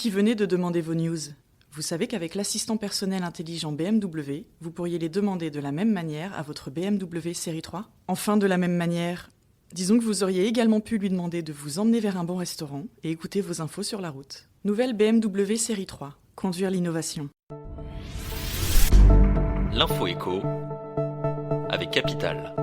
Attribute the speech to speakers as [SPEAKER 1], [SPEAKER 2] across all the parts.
[SPEAKER 1] qui venez de demander vos news. Vous savez qu'avec l'assistant personnel intelligent BMW, vous pourriez les demander de la même manière à votre BMW série 3. Enfin, de la même manière, disons que vous auriez également pu lui demander de vous emmener vers un bon restaurant et écouter vos infos sur la route. Nouvelle BMW série 3. Conduire l'innovation.
[SPEAKER 2] L'info éco avec Capital.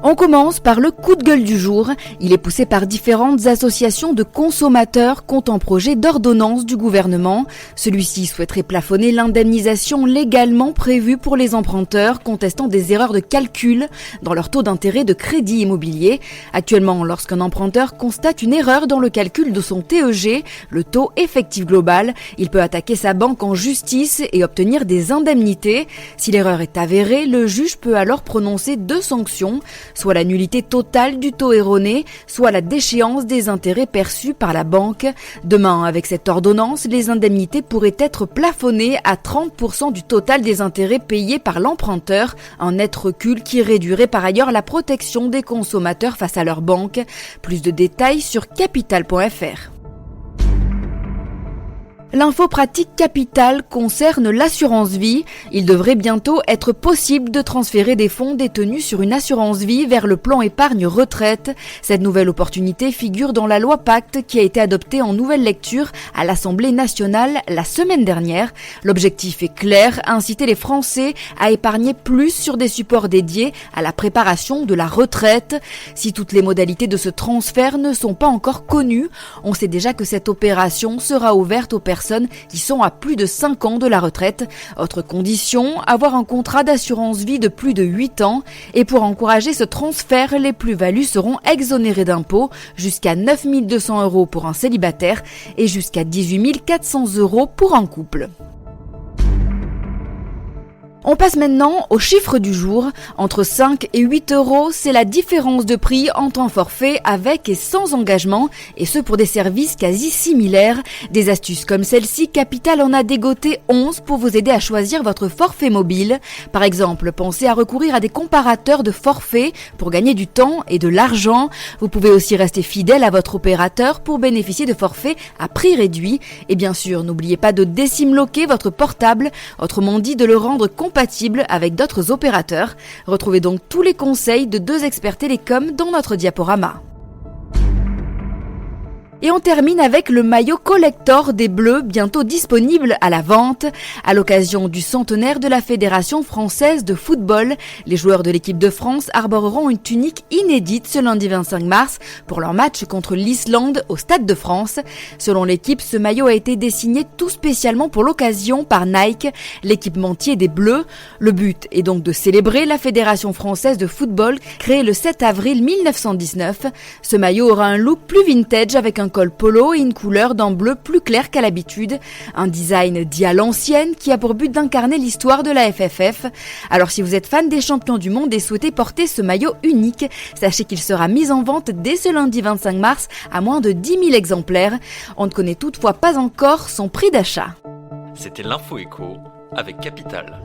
[SPEAKER 3] On commence par le coup de gueule du jour. Il est poussé par différentes associations de consommateurs comptant projet d'ordonnance du gouvernement. Celui-ci souhaiterait plafonner l'indemnisation légalement prévue pour les emprunteurs contestant des erreurs de calcul dans leur taux d'intérêt de crédit immobilier. Actuellement, lorsqu'un emprunteur constate une erreur dans le calcul de son TEG, le taux effectif global, il peut attaquer sa banque en justice et obtenir des indemnités. Si l'erreur est avérée, le juge peut alors prononcer 2 sanctions, soit la nullité totale du taux erroné, soit la déchéance des intérêts perçus par la banque. Demain, avec cette ordonnance, les indemnités pourraient être plafonnées à 30% du total des intérêts payés par l'emprunteur, un net recul qui réduirait par ailleurs la protection des consommateurs face à leur banque. Plus de détails sur capital.fr. L'info pratique Capital concerne l'assurance vie. Il devrait bientôt être possible de transférer des fonds détenus sur une assurance vie vers le plan épargne retraite. Cette nouvelle opportunité figure dans la loi Pacte qui a été adoptée en nouvelle lecture à l'Assemblée nationale la semaine dernière. L'objectif est clair, inciter les Français à épargner plus sur des supports dédiés à la préparation de la retraite. Si toutes les modalités de ce transfert ne sont pas encore connues, on sait déjà que cette opération sera ouverte aux personnes qui sont à plus de 5 ans de la retraite. Autre condition, avoir un contrat d'assurance vie de plus de 8 ans. Et pour encourager ce transfert, les plus-values seront exonérées d'impôts, jusqu'à 9 200 € pour un célibataire et jusqu'à 18 400 € pour un couple. On passe maintenant aux chiffres du jour. Entre 5 et 8 €, c'est la différence de prix entre un forfait avec et sans engagement, et ce pour des services quasi similaires. Des astuces comme celle-ci, Capital en a dégoté 11 pour vous aider à choisir votre forfait mobile. Par exemple, pensez à recourir à des comparateurs de forfaits pour gagner du temps et de l'argent. Vous pouvez aussi rester fidèle à votre opérateur pour bénéficier de forfaits à prix réduit. Et bien sûr, n'oubliez pas de décimloquer votre portable, autrement dit de le rendre compatible avec d'autres opérateurs. Retrouvez donc tous les conseils de 2 experts télécoms dans notre diaporama. Et on termine avec le maillot collector des Bleus, bientôt disponible à la vente. À l'occasion du centenaire de la Fédération française de football, les joueurs de l'équipe de France arboreront une tunique inédite ce lundi 25 mars pour leur match contre l'Islande au Stade de France. Selon l'équipe, ce maillot a été dessiné tout spécialement pour l'occasion par Nike, l'équipementier des Bleus. Le but est donc de célébrer la Fédération française de football, créée le 7 avril 1919. Ce maillot aura un look plus vintage avec un col polo et une couleur d'un bleu plus clair qu'à l'habitude. Un design dit à l'ancienne qui a pour but d'incarner l'histoire de la FFF. Alors si vous êtes fan des champions du monde et souhaitez porter ce maillot unique, sachez qu'il sera mis en vente dès ce lundi 25 mars à moins de 10 000 exemplaires. On ne connaît toutefois pas encore son prix d'achat.
[SPEAKER 2] C'était l'info éco avec Capital.